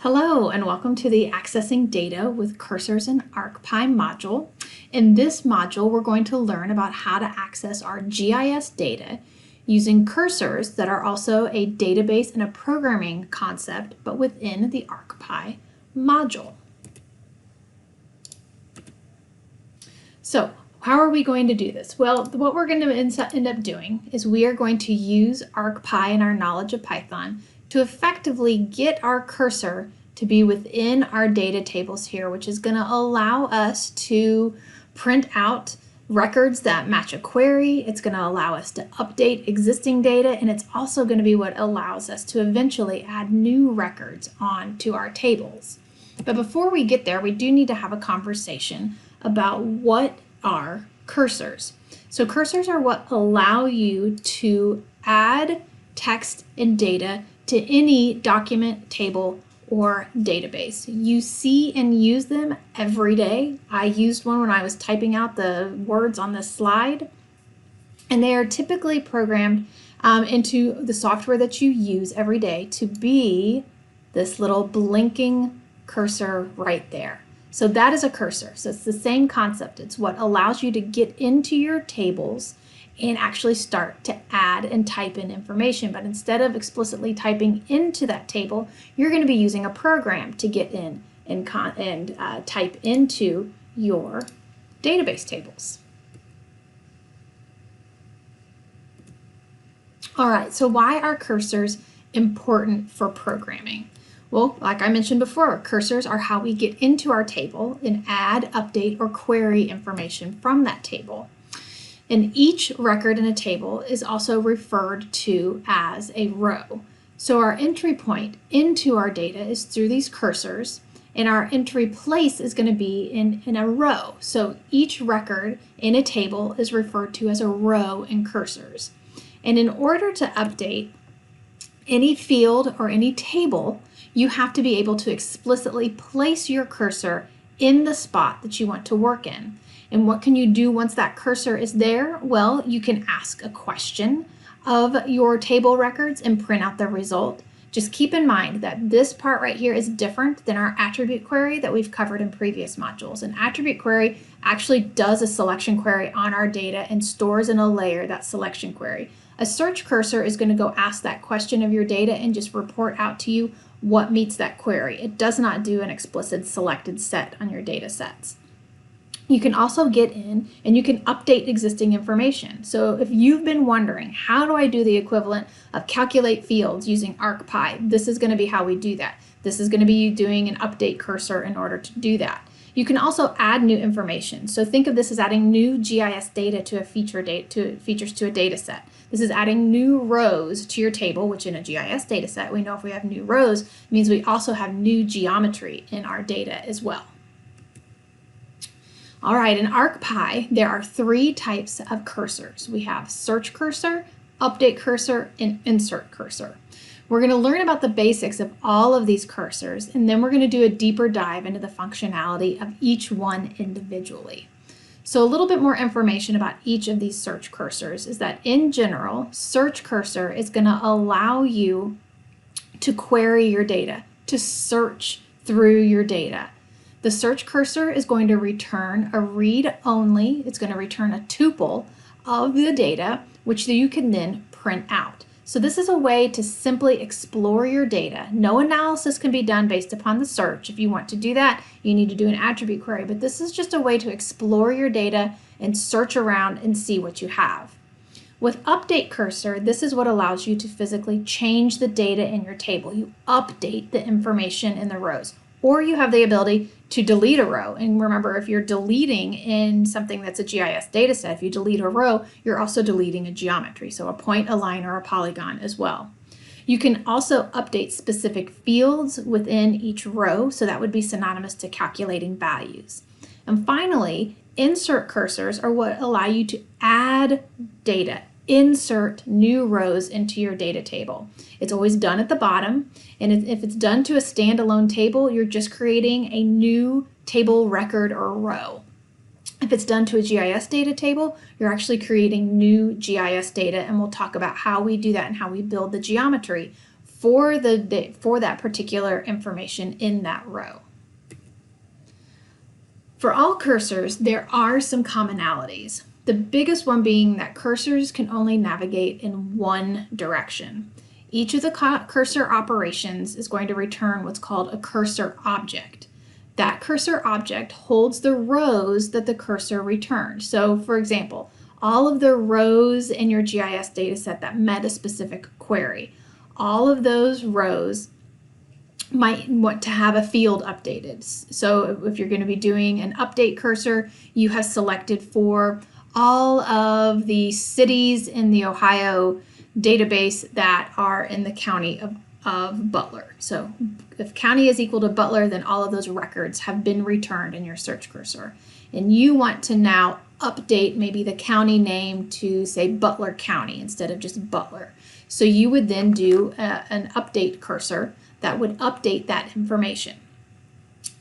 Hello and welcome to the Accessing Data with Cursors and ArcPy module. In this module, we're going to learn about how to access our GIS data using cursors that are also a database and a programming concept, but within the ArcPy module. So, how are we going to do this? Well, what we're going to end up doing is we are going to use ArcPy and our knowledge of Python to effectively get our cursor to be within our data tables here, which is going to allow us to print out records that match a query. It's going to allow us to update existing data, and it's also going to be what allows us to eventually add new records onto our tables. But before we get there, we do need to have a conversation about what are cursors. So cursors are what allow you to add text and data to any document, table, or database. You see and use them every day. I used one when I was typing out the words on this slide, and they are typically programmed into the software that you use every day to be this little blinking cursor right there. So that is a cursor. So it's the same concept. It's what allows you to get into your tables and actually start to add and type in information. But instead of explicitly typing into that table, you're going to be using a program to get in and type into your database tables. All right, so why are cursors important for programming? Well, like I mentioned before, cursors are how we get into our table and add, update, or query information from that table. And each record in a table is also referred to as a row. So our entry point into our data is through these cursors, and our entry place is going to be in a row. So each record in a table is referred to as a row in cursors. And in order to update any field or any table, you have to be able to explicitly place your cursor in the spot that you want to work in. And what can you do once that cursor is there? Well, you can ask a question of your table records and print out the result. Just keep in mind that this part right here is different than our attribute query that we've covered in previous modules. An attribute query actually does a selection query on our data and stores in a layer that selection query. A search cursor is going to go ask that question of your data and just report out to you what meets that query. It does not do an explicit selected set on your data sets. You can also get in and you can update existing information. So if you've been wondering, how do I do the equivalent of calculate fields using ArcPy? This is going to be how we do that. This is going to be you doing an update cursor in order to do that. You can also add new information. So think of this as adding new GIS data to a features to a data set. This is adding new rows to your table, which in a GIS data set, we know if we have new rows, it means we also have new geometry in our data as well. All right, in ArcPy, there are three types of cursors. We have search cursor, update cursor, and insert cursor. We're going to learn about the basics of all of these cursors, and then we're going to do a deeper dive into the functionality of each one individually. So a little bit more information about each of these search cursors is that in general, search cursor is going to allow you to query your data, to search through your data. The search cursor is going to return a read-only, it's going to return a tuple of the data, which you can then print out. So this is a way to simply explore your data. No analysis can be done based upon the search. If you want to do that, you need to do an attribute query, but this is just a way to explore your data and search around and see what you have. With update cursor, this is what allows you to physically change the data in your table. You update the information in the rows, or you have the ability to delete a row. And remember, if you're deleting in something that's a GIS data set, if you delete a row, you're also deleting a geometry, so a point, a line, or a polygon as well. You can also update specific fields within each row, so that would be synonymous to calculating values. And finally, insert cursors are what allow you to add data, insert new rows into your data table. It's always done at the bottom, and if it's done to a standalone table, you're just creating a new table record or row. If it's done to a GIS data table, you're actually creating new GIS data, and we'll talk about how we do that and how we build the geometry for that particular information in that row. For all cursors, there are some commonalities. The biggest one being that cursors can only navigate in one direction. Each of the cursor operations is going to return what's called a cursor object. That cursor object holds the rows that the cursor returned. So for example, all of the rows in your GIS dataset that met a specific query, all of those rows might want to have a field updated. So if you're going to be doing an update cursor, you have selected for all of the cities in the Ohio database that are in the county of Butler. So if county is equal to Butler, then all of those records have been returned in your search cursor. And you want to now update maybe the county name to say Butler County instead of just Butler. So you would then do an update cursor that would update that information.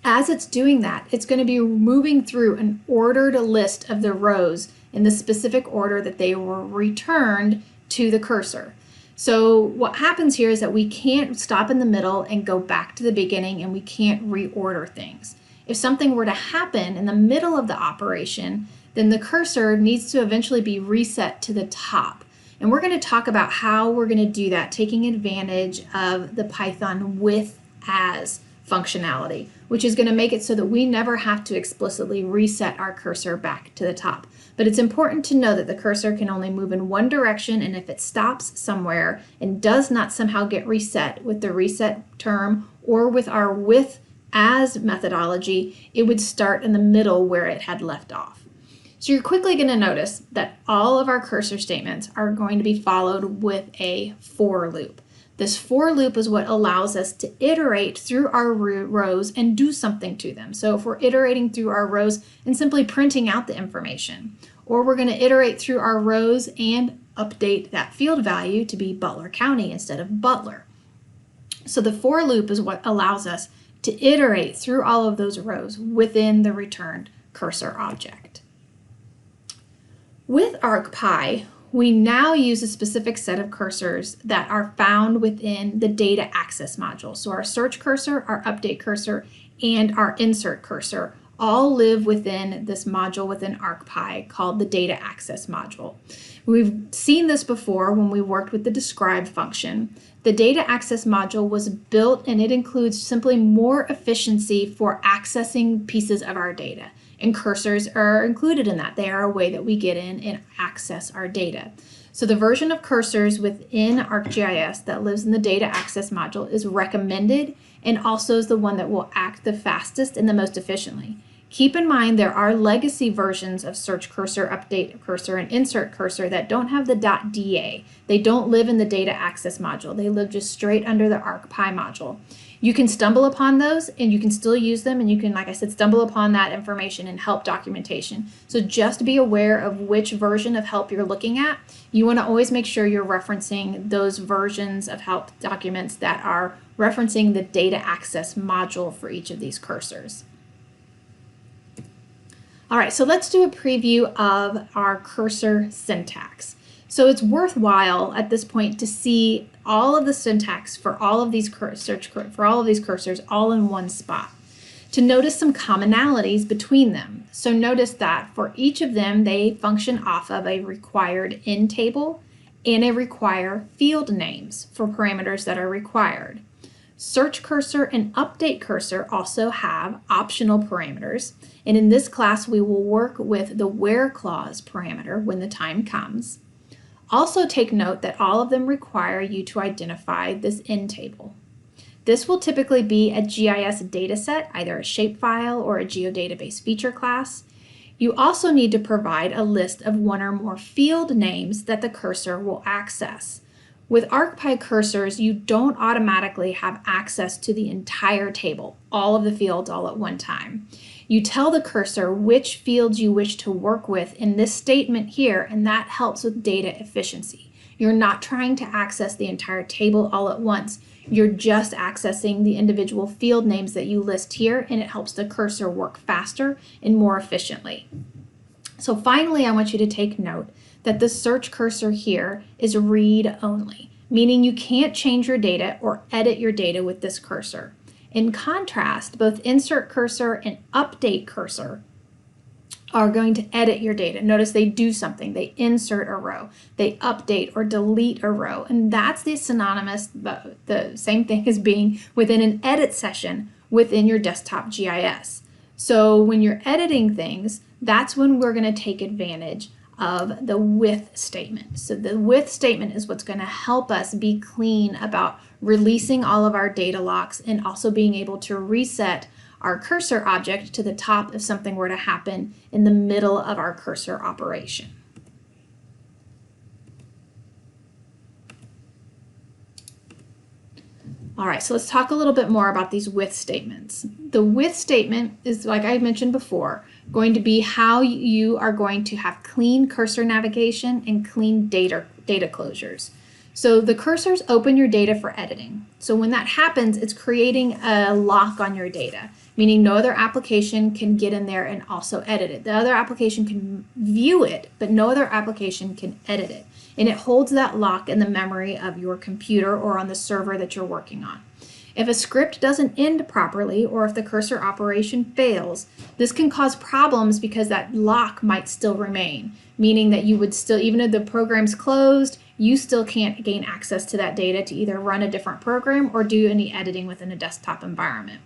As it's doing that, it's going to be moving through an ordered list of the rows in the specific order that they were returned to the cursor. So what happens here is that we can't stop in the middle and go back to the beginning, and we can't reorder things. If something were to happen in the middle of the operation, then the cursor needs to eventually be reset to the top. And we're going to talk about how we're going to do that, taking advantage of the Python with as functionality, which is going to make it so that we never have to explicitly reset our cursor back to the top. But it's important to know that the cursor can only move in one direction, and if it stops somewhere and does not somehow get reset with the reset term or with our with as methodology, it would start in the middle where it had left off. So you're quickly going to notice that all of our cursor statements are going to be followed with a for loop. This for loop is what allows us to iterate through our rows and do something to them. So if we're iterating through our rows and simply printing out the information, or we're going to iterate through our rows and update that field value to be Butler County instead of Butler. So the for loop is what allows us to iterate through all of those rows within the returned cursor object. With ArcPy, we now use a specific set of cursors that are found within the data access module. So our search cursor, our update cursor, and our insert cursor all live within this module within ArcPy called the data access module. We've seen this before when we worked with the describe function. The data access module was built, and it includes simply more efficiency for accessing pieces of our data. And cursors are included in that. They are a way that we get in and access our data. So the version of cursors within ArcGIS that lives in the data access module is recommended, and also is the one that will act the fastest and the most efficiently. Keep in mind there are legacy versions of search cursor, update cursor, and insert cursor that don't have the .da. They don't live in the data access module. They live just straight under the ArcPy module. You can stumble upon those and you can still use them, and you can, like I said, stumble upon that information in help documentation. So just be aware of which version of help you're looking at. You want to always make sure you're referencing those versions of help documents that are referencing the data access module for each of these cursors. All right, so let's do a preview of our cursor syntax. So it's worthwhile at this point to see all of the syntax for all of these cursors all in one spot, to notice some commonalities between them. So notice that for each of them, they function off of a required in table and a require field names for parameters that are required. Search cursor and update cursor also have optional parameters, and in this class we will work with the where clause parameter when the time comes. Also take note that all of them require you to identify this in table. This will typically be a GIS dataset, either a shapefile or a geodatabase feature class. You also need to provide a list of one or more field names that the cursor will access. With ArcPy cursors, you don't automatically have access to the entire table, all of the fields all at one time. You tell the cursor which fields you wish to work with in this statement here, and that helps with data efficiency. You're not trying to access the entire table all at once. You're just accessing the individual field names that you list here, and it helps the cursor work faster and more efficiently. So finally, I want you to take note that the search cursor here is read only, meaning you can't change your data or edit your data with this cursor. In contrast, both insert cursor and update cursor are going to edit your data. Notice they do something. They insert a row, they update or delete a row, and that's the synonymous, the same thing as being within an edit session within your desktop GIS. So when you're editing things, that's when we're going to take advantage of the with statement. So the with statement is what's going to help us be clean about releasing all of our data locks and also being able to reset our cursor object to the top if something were to happen in the middle of our cursor operation. All right, so let's talk a little bit more about these with statements. The with statement is, like I mentioned before, going to be how you are going to have clean cursor navigation and clean data closures. So the cursors open your data for editing. So when that happens, it's creating a lock on your data, meaning no other application can get in there and also edit it. The other application can view it, but no other application can edit it. And it holds that lock in the memory of your computer or on the server that you're working on. If a script doesn't end properly or if the cursor operation fails, this can cause problems because that lock might still remain, meaning that you would still, even if the program's closed, you still can't gain access to that data to either run a different program or do any editing within a desktop environment.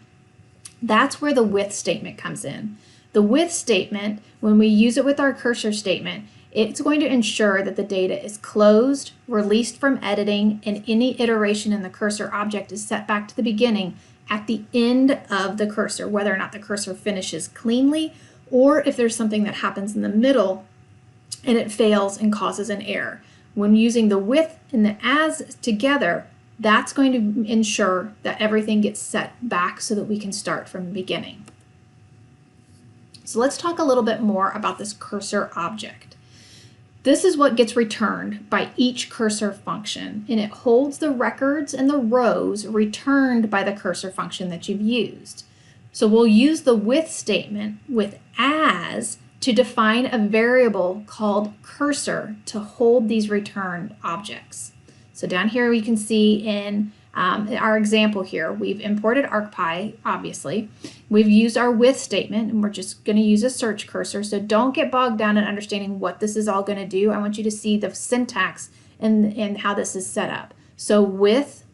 That's where the with statement comes in. The with statement, when we use it with our cursor statement, it's going to ensure that the data is closed, released from editing, and any iteration in the cursor object is set back to the beginning at the end of the cursor, whether or not the cursor finishes cleanly or if there's something that happens in the middle and it fails and causes an error. When using the with and the as together, that's going to ensure that everything gets set back so that we can start from the beginning. So let's talk a little bit more about this cursor object. This is what gets returned by each cursor function, and it holds the records and the rows returned by the cursor function that you've used. So we'll use the with statement with as to define a variable called cursor to hold these returned objects. So down here we can see in our example here, we've imported ArcPy, obviously. We've used our with statement, and we're just going to use a search cursor. So don't get bogged down in understanding what this is all going to do. I want you to see the syntax and how this is set up. So with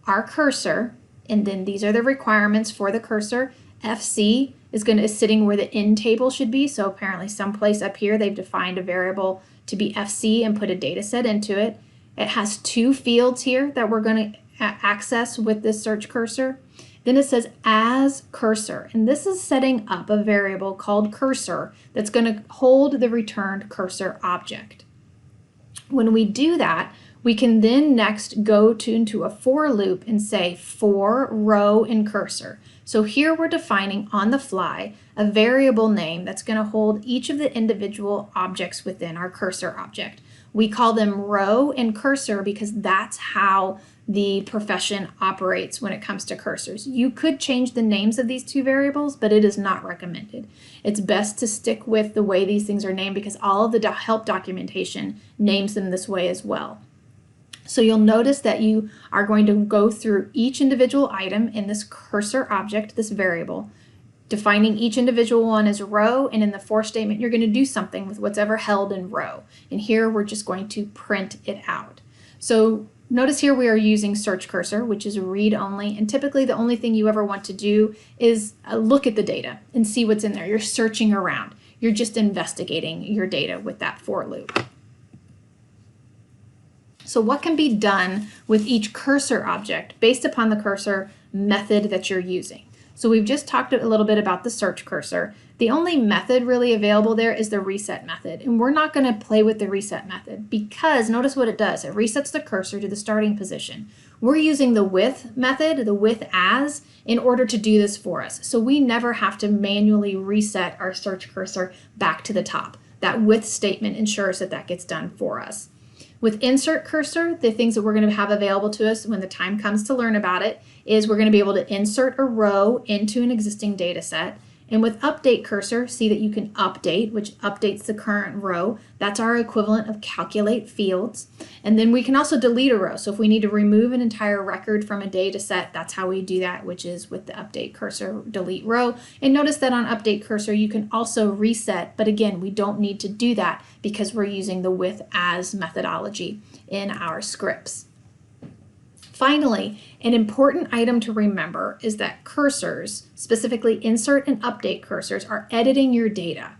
our cursor, and then these are the requirements for the cursor. FC is sitting where the end table should be. So apparently someplace up here they've defined a variable to be FC and put a data set into it. It has two fields here that we're going to access with this search cursor. Then it says as cursor, and this is setting up a variable called cursor that's going to hold the returned cursor object. When we do that, we can then next go into a for loop and say for row in cursor. So here we're defining on the fly a variable name that's going to hold each of the individual objects within our cursor object. We call them row and cursor because that's how the profession operates when it comes to cursors. You could change the names of these two variables, but it is not recommended. It's best to stick with the way these things are named because all of the help documentation names them this way as well. So you'll notice that you are going to go through each individual item in this cursor object, this variable, defining each individual one as a row, and in the for statement you're going to do something with what's ever held in row. And here we're just going to print it out. So notice here we are using search cursor, which is read only, and typically the only thing you ever want to do is look at the data and see what's in there. You're searching around. You're just investigating your data with that for loop. So what can be done with each cursor object based upon the cursor method that you're using? So we've just talked a little bit about the search cursor. The only method really available there is the reset method, and we're not going to play with the reset method because notice what it does. It resets the cursor to the starting position. We're using the with method, the with as, in order to do this for us. So we never have to manually reset our search cursor back to the top. That with statement ensures that that gets done for us. With insert cursor, the things that we're going to have available to us when the time comes to learn about it is we're going to be able to insert a row into an existing data set, And with update cursor, see that you can update, which updates the current row. That's our equivalent of calculate fields. And then we can also delete a row. So if we need to remove an entire record from a data set, that's how we do that, which is with the update cursor, delete row. And notice that on update cursor, you can also reset, but again, we don't need to do that because we're using the with as methodology in our scripts. Finally, an important item to remember is that cursors, specifically insert and update cursors, are editing your data.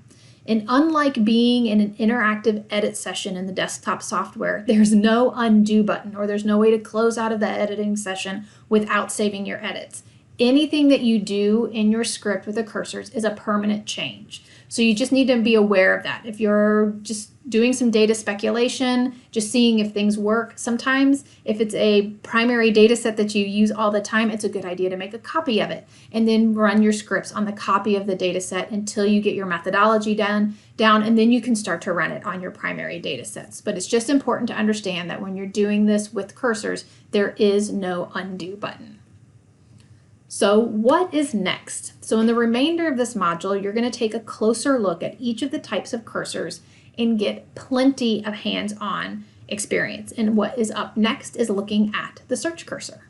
And unlike being in an interactive edit session in the desktop software, there's no undo button, or there's no way to close out of the editing session without saving your edits. Anything that you do in your script with the cursors is a permanent change. So you just need to be aware of that. If you're just doing some data speculation, just seeing if things work, sometimes if it's a primary data set that you use all the time, it's a good idea to make a copy of it and then run your scripts on the copy of the data set until you get your methodology down, and then you can start to run it on your primary data sets. But it's just important to understand that when you're doing this with cursors, there is no undo button. So what is next? So in the remainder of this module, you're going to take a closer look at each of the types of cursors and get plenty of hands-on experience. And what is up next is looking at the search cursor.